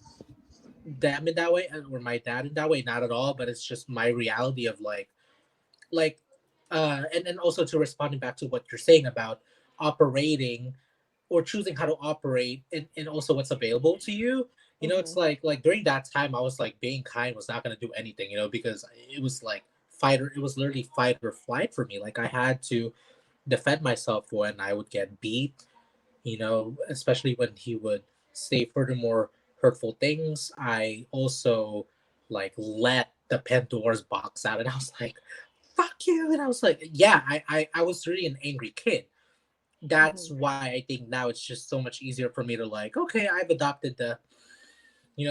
them in that way or my dad in that way. Not at all. But it's just my reality of like and then also to responding back to what you're saying about operating or choosing how to operate and also what's available to you. It's Mhm. like during that time I was like being kind was not going to do anything, because it was like it was literally fight or flight for me. Like I had to defend myself when I would get beat, especially when he would say furthermore hurtful things. I also like let the Pandora's box out, and I was like, "Fuck you!" And I was like, "Yeah, I was really an angry kid." That's Mhm. why I think now it's just so much easier for me to like, okay, I've adopted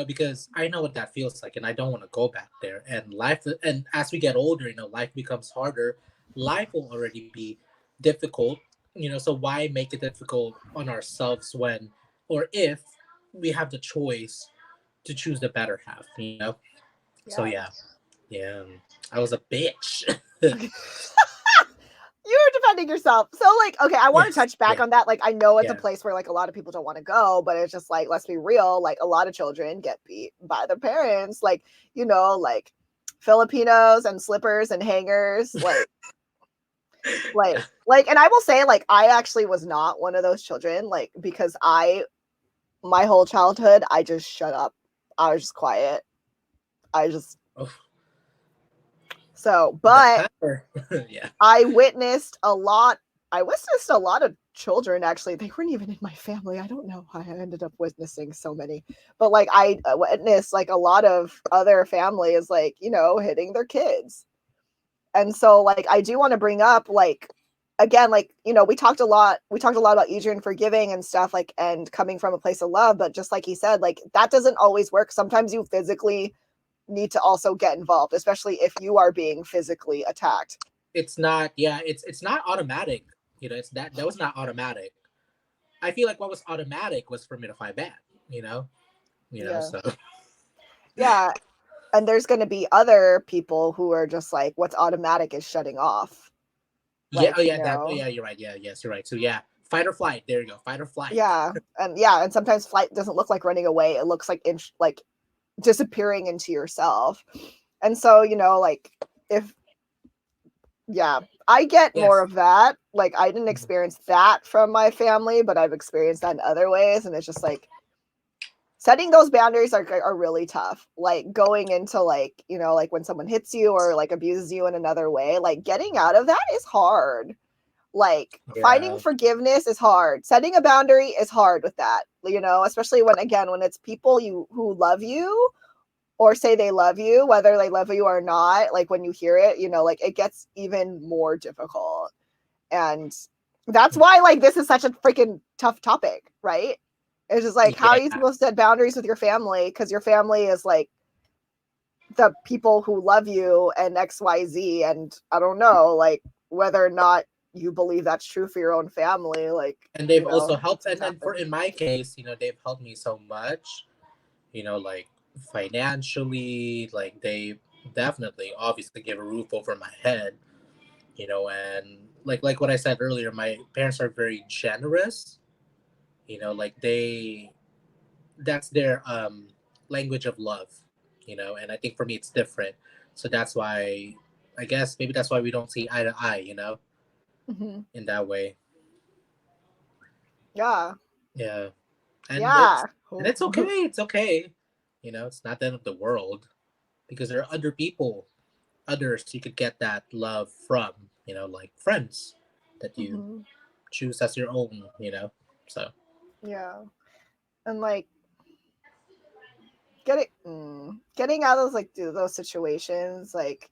because I know what that feels like, and I don't want to go back there. And as we get older, life becomes harder. Life will already be difficult, so why make it difficult on ourselves when, or if, we have the choice to choose the better half. So Yeah. yeah, I was a bitch. You're defending yourself. So like, okay, I want to Yes, touch back yeah, on that. Like, I know it's a yeah. place where like a lot of people don't want to go, but it's just like, let's be real, like a lot of children get beat by their parents. Like, like Filipinos and slippers and hangers, Yeah. and I will say, like, I actually was not one of those children, like, because my whole childhood, I just shut up. I was just quiet. I just Oh, so, the but pepper. Yeah. I witnessed a lot. I witnessed a lot of children. Actually, they weren't even in my family. I don't know how I ended up witnessing so many, but like I witnessed like a lot of other families, like hitting their kids. And so, like, I do want to bring up, like, again, like, we talked a lot about Adrian forgiving and stuff, like, and coming from a place of love, but just like he said, like, that doesn't always work. Sometimes you physically need to also get involved, especially if you are being physically attacked. It's not. Yeah, it's not automatic. It's that was not automatic. I feel like what was automatic was for me to fight back. You know. Yeah. So Yeah. And there's going to be other people who are just like, what's automatic is shutting off. yeah. Like, Oh yeah. That. Oh yeah. You're right. Yeah. Yes. You're right. So yeah. Fight or flight. There you go. Fight or flight. and sometimes flight doesn't look like running away. It looks like like disappearing into yourself. And so, like, if yeah, I get more Yes. of that. Like, I didn't experience that from my family, but I've experienced that in other ways, and it's just like setting those boundaries are really tough. Like, going into, like, like when someone hits you or like abuses you in another way, like getting out of that is hard. Like, finding Yeah. forgiveness is hard. Setting a boundary is hard with that, especially when it's people who love you or say they love you, whether they love you or not. Like, when you hear it, like, it gets even more difficult. And that's why, like, this is such a freaking tough topic, right? It's just like, how are you Yeah. supposed to set boundaries with your family? Because your family is like the people who love you and XYZ. And I don't know, like, whether or not you believe that's true for your own family. Like, And they've also helped. things And for happen. in my case, they've helped me so much. Like financially. Like they definitely, obviously, give a roof over my head. And like what I said earlier, my parents are very generous. Like that's their language of love. And I think for me it's different. So that's why I guess maybe that's why we don't see eye to eye. Hmm. In that way. Yeah. Yeah, and Yeah. it's okay. It's okay. It's not the end of the world because there are other people, others you could get that love from. Like friends that you Hmm. choose as your own. So Yeah. And like, getting out of like those situations, like,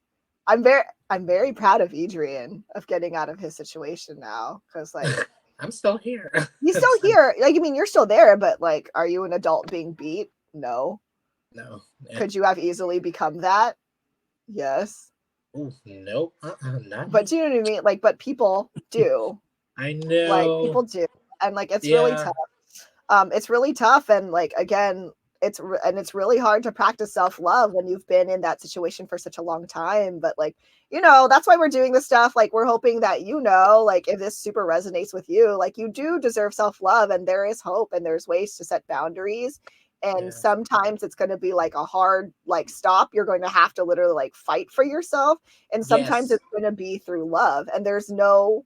I'm very proud of Adrian of getting out of his situation now, because like I'm still here. he's still here. Like, I mean, you're still there, but like, are you an adult being beat? No. No. Could you have easily become that? Yes. Ooh, nope. Not But me. do you know what I mean? Like, but people do. I Like, know. people do. And like it's really Yeah. tough. It's really tough, and like again, it's really hard to practice self-love when you've been in that situation for such a long time. But like, that's why we're doing this stuff. Like, we're hoping that, like, if this super resonates with you, like, you do deserve self-love, and there is hope, and there's ways to set boundaries. And Yeah. sometimes it's going to be like a hard like stop. You're going to have to literally like fight for yourself, and sometimes Yes. it's going to be through love, and there's no,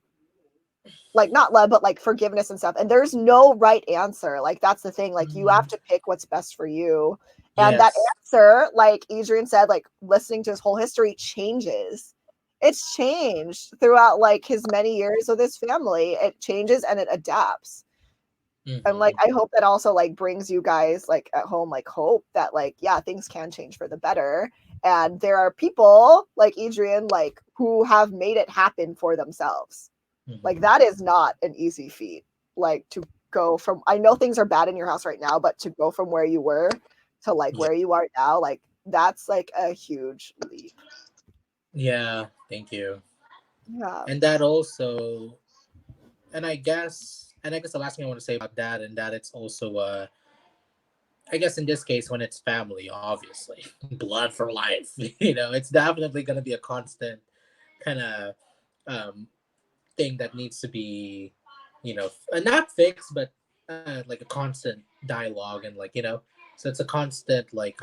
like, not love, but like forgiveness and stuff. And there's no right answer. Like, that's the thing. Like, you have Mhm. to pick what's best for you. And that Yes. answer, like Adrian said, like listening to his whole history changes. It's changed throughout like his many years with his family. It changes and it adapts. And like, Hmm. I hope that also like brings you guys like at home like hope that like, yeah, things can change for the better. And there are people like Adrian, like, who have made it happen for themselves. Like, Hmm. that is not an easy feat. Like, to go from, I know things are bad in your house right now, but to go from where you were to like Yeah. where you are now, like, that's like a huge leap. Yeah. Thank you. Yeah. And that also, and I guess the last thing I want to say about that, and that it's also, I guess in this case, when it's family, obviously, blood for life. It's definitely going to be a constant kind of um, thing that needs to be, not fixed, but like a constant dialogue, and like, so it's a constant like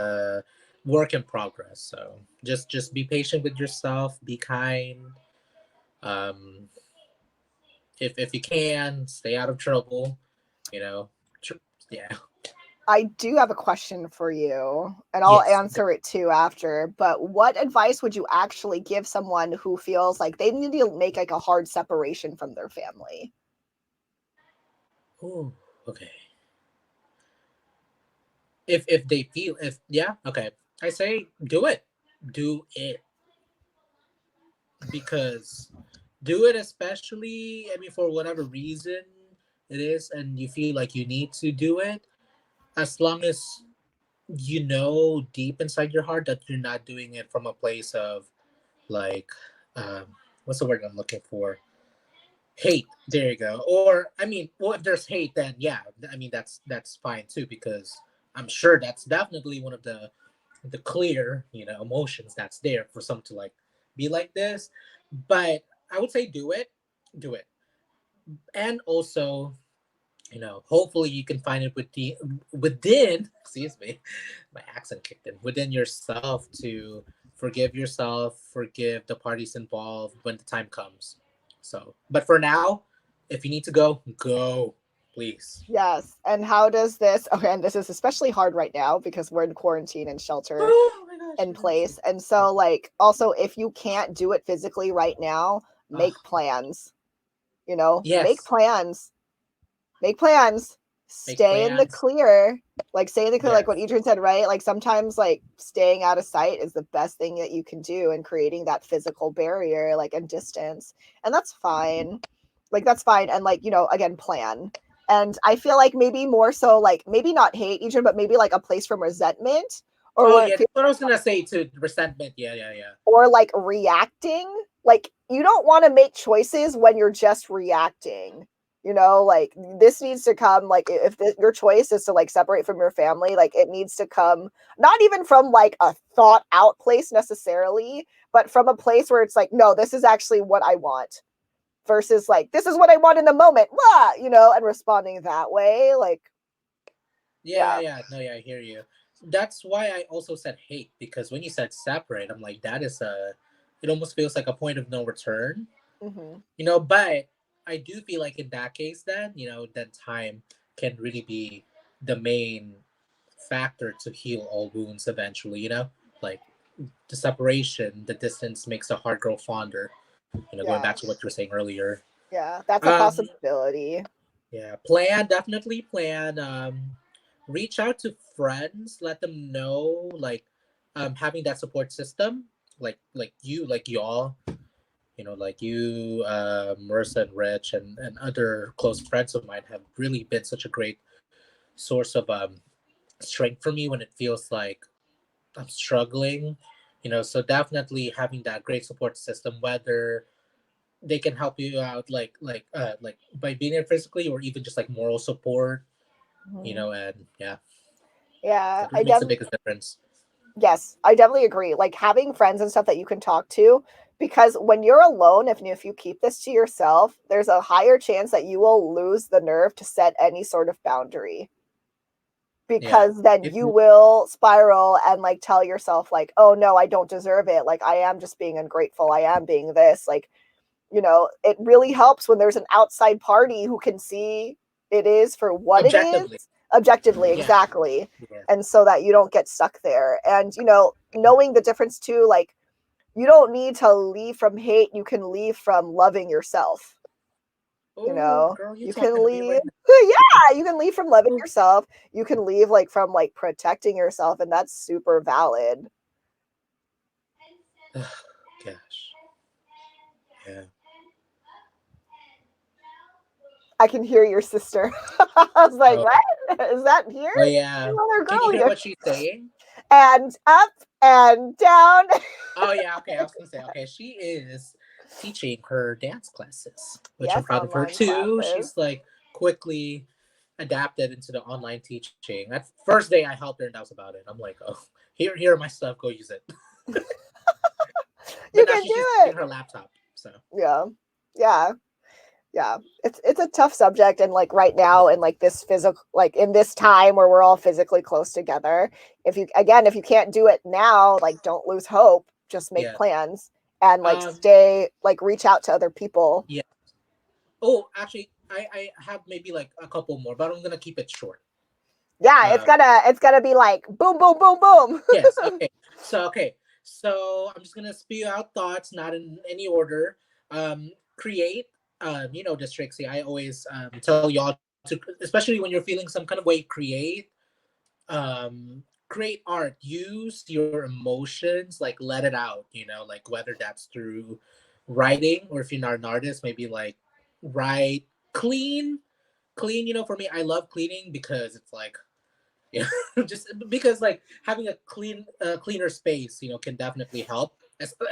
work in progress. So just be patient with yourself, be kind. Um, if you can, stay out of trouble. You know, Tr- yeah. I do have a question for you, and I'll Yes. answer it too after. But what advice would you actually give someone who feels like they need to make like a hard separation from their family? Ooh, okay. If they feel, if yeah, okay, I say do it, do it, because do it, especially, I mean, for whatever reason it is, and you feel like you need to do it, as long as you know deep inside your heart that you're not doing it from a place of like, um what's the word I'm looking for, hate, there you go. Or I mean, well, if there's hate, then yeah, I mean, that's fine too, because I'm sure that's definitely one of the clear, emotions that's there for some to like be like this. But I would say do it. And also, hopefully you can find it within, excuse me, my accent kicked in, within yourself to forgive yourself, forgive the parties involved when the time comes. So, but for now, if you need to go, go, please. Yes. And how does this, okay, and this is especially hard right now because we're in quarantine and shelter Oh my gosh, in yes. place. And so, like, also, if you can't do it physically right now, make Oh, plans, make yes, plans, make plans, make stay in the plans. clear. Like, stay in the clear, like what Yes. Adrian said, right? Like, sometimes, like, staying out of sight is the best thing that you can do, and creating that physical barrier, like, and distance. And that's fine. Like, that's fine. And, like, again, plan. And I feel like maybe more so, like, maybe not hate Adrian, but maybe like a place from resentment, or Oh where it yeah, feels, that's what I was gonna say too. Resentment. Yeah, yeah, yeah. or like reacting. Like, you don't want to make choices when you're just reacting. Like, this needs to come, like, if your choice is to like separate from your family, like, it needs to come not even from like a thought out place necessarily, but from a place where it's like, no, this is actually what I want, versus like, this is what I want in the moment, blah, and responding that way. Like, Yeah, yeah, yeah. yeah. No, yeah, I hear you. That's why I also said hate, because when you said separate, I'm like, that is a. It almost feels like a point of no return, Hmm. But I do feel like in that case, then then time can really be the main factor to heal all wounds eventually. Like the separation, the distance makes the heart grow fonder. Going back Yeah. to what you were saying earlier. Yeah, that's a Um, possibility. Yeah, plan, definitely plan. Reach out to friends, let them know, like, having that support system, like y'all, like you, Marissa and Rich, and other close friends of mine have really been such a great source of strength for me when it feels like I'm struggling. So definitely having that great support system, whether they can help you out like by being there physically, or even just like moral support, Mhm. and yeah, Yeah, it really makes the biggest difference. yes, I definitely agree. Like having friends and stuff that you can talk to, because when you're alone, if you keep this to yourself, there's a higher chance that you will lose the nerve to set any sort of boundary, Yeah, because then it you will spiral and like tell yourself like, oh no, I don't deserve it, like I am just being ungrateful, I am being this, like, it really helps when there's an outside party who can see it is for what it is objectively. objectively, Yeah, exactly. yeah. And so that you don't get stuck there, and knowing the difference too, like you don't need to leave from hate, you can leave from loving yourself. Oh, girl, you You talking can to me leave right now. yeah, you can leave from loving Oh, yourself, you can leave like from like protecting yourself, and that's super valid. gosh, yeah. I can hear your sister. I was like, Oh, what is that here? oh yeah. Another Can you girl hear here. what she's saying? And up and down. Oh yeah, okay. I was gonna say, okay, she is teaching her dance classes, which I'm Yes, proud of her online too. classes. She's like quickly adapted into the online teaching. That first day I helped her and that was about it. I'm like, oh, here are my stuff, go use it. But You now can she's do using it. her laptop. So Yeah. Yeah. Yeah. It's a tough subject, and like right yeah, now in like this physical, like in this time where we're all physically close together, if you can't do it now, like don't lose hope. Just make yeah. plans and like Um, stay, like reach out to other people. yeah. Oh, actually, I have maybe like a couple more, but I'm gonna keep it short. Yeah, Um, it's gonna be like boom, boom, boom, boom. yes. So I'm just gonna spew out thoughts, not in any order. Create. This Trixie. I always tell y'all to, especially when you're feeling some kind of way, create art. Use your emotions, like let it out. Like whether that's through writing, or if you're not an artist, maybe like write, clean, clean. For me, I love cleaning because it's like, yeah, just because like having a cleaner space, can definitely help.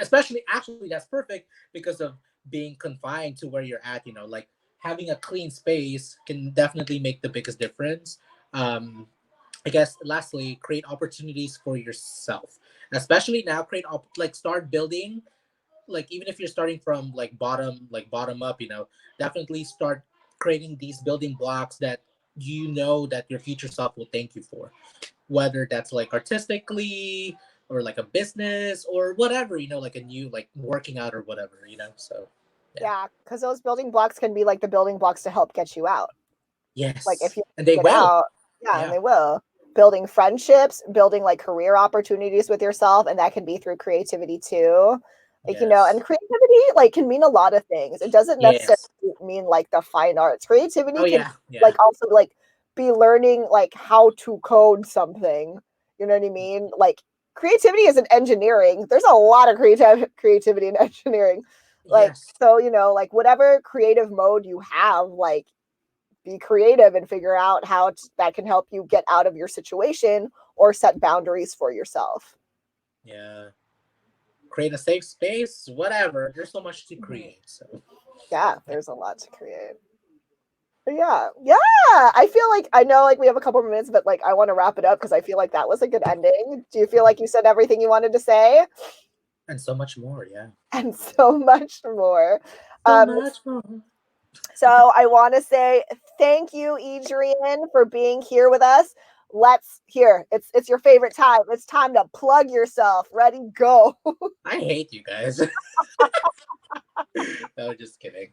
Especially, actually, that's perfect because of being confined to where you're at. Like having a clean space can definitely make the biggest difference. Um, I guess lastly, create opportunities for yourself. Especially now, like start building. Like even if you're starting from like bottom up, definitely start creating these building blocks that that your future self will thank you for, whether that's like artistically or like a business or whatever, like a new like working out or whatever. So yeah. Yeah, because those building blocks can be like the building blocks to help get you out. Like if Yes, you and they get will. out, yeah, and Yeah. they will. Building friendships, building like career opportunities with yourself, and that can be through creativity too. Like, and Yes. creativity like can mean a lot of things. It doesn't necessarily Yes. mean like the fine arts. Creativity Oh can yeah, yeah. like also like be learning like how to code something. You know what I mean? Like creativity isn't engineering. There's a lot of creativity in engineering. Like Yes. so, like whatever creative mode you have, like be creative and figure out how that can help you get out of your situation or set boundaries for yourself. Yeah, create a safe space, whatever. There's so much to Mhm. create, so Yeah, yeah. there's a lot to create. But yeah, yeah. I feel like I know like we have a couple of minutes, but like I want to wrap it up because I feel like that was a good ending. Do you feel like you said everything you wanted to say? And so much more. Yeah, And so much more. so Um, much more. so I want to say thank you, Adrian, for being here with us. Let's here. It's your favorite time. It's time to plug yourself. Ready, go. I hate you guys. No, just kidding.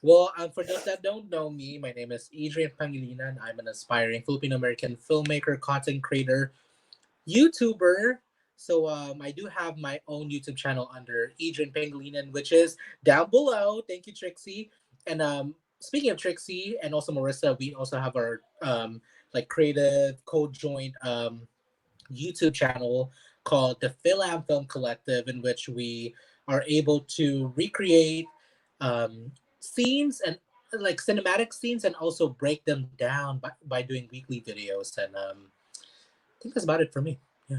Well, for those that don't know me, my name is Adrian Pangilinan. I'm an aspiring Filipino American filmmaker, content creator, YouTuber. So I do have my own YouTube channel under Adrian Pangilinan, which is down below. Thank you, Trixie. And speaking of Trixie and also Marissa, we also have our like creative co-joint YouTube channel called the Philam Film Collective, in which we are able to recreate scenes and like cinematic scenes and also break them down by doing weekly videos. And I think that's about it for me. Yeah.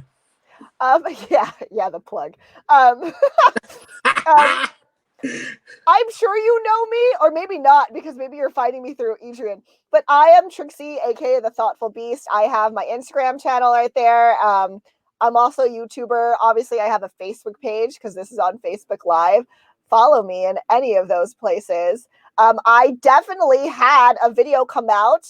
Yeah, the plug. Um, um, I'm sure you know me, or maybe not, because maybe you're finding me through Edrian. But I am Trixie, aka the Thoughtful Beast. I have my Instagram channel right there. I'm also a YouTuber. Obviously, I have a Facebook page because this is on Facebook Live. Follow me in any of those places. I definitely had a video come out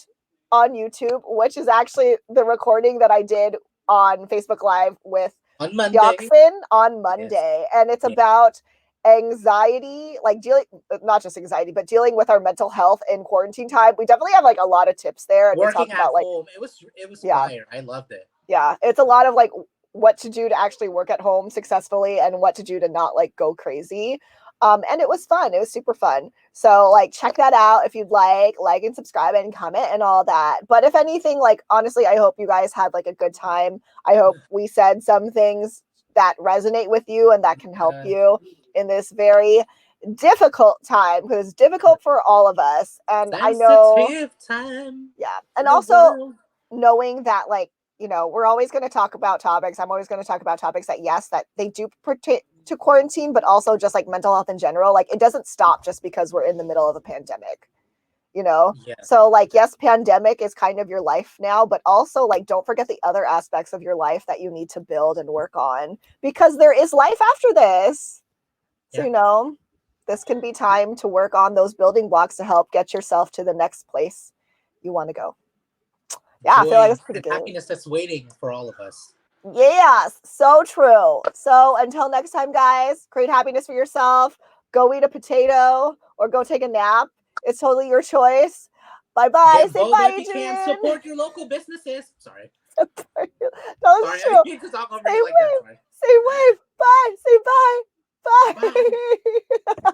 on YouTube, which is actually the recording that I did on Facebook Live with On Monday. Dioxin on Yes. Monday. And it's Yeah. about anxiety, like dealing, not just anxiety, but dealing with our mental health in quarantine time. We definitely have like a lot of tips there, and we Working talk at about like, home. It was yeah, fire. I loved it. yeah, it's a lot of like what to do to actually work at home successfully and what to do to not like go crazy. And it was fun. It was super fun. So like check that out if you'd like and subscribe and comment and all that. But if anything, like honestly, I hope you guys had like a good time. I hope we said some things that resonate with you and that can help Uh, you in this very difficult time, because it's difficult for all of us. And I know, sensitive time yeah. for And the also world. knowing that like, we're always going to talk about topics. I'm always going to talk about topics that, yes, that they do pertain to quarantine, but also just like mental health in general. Like it doesn't stop just because we're in the middle of a pandemic, you know? Yes. So like, yes, pandemic is kind of your life now, but also like, don't forget the other aspects of your life that you need to build and work on, because there is life after this. So, Yeah. this can be time to work on those building blocks to help get yourself to the next place you want to go. Yeah, I feel like Joy it's pretty and good. happiness that's waiting for all of us. Yes, so true. So until next time, guys, create happiness for yourself. Go eat a potato or go take a nap. It's totally your choice. Bye bye. Get Say both bye, if you can. Adrian. Support your local businesses. Sorry. No, Sorry, it's I didn't true. mean to talk over Say you like that. wave. Sorry. Say wave. Bye. Say bye. Bye. Bye.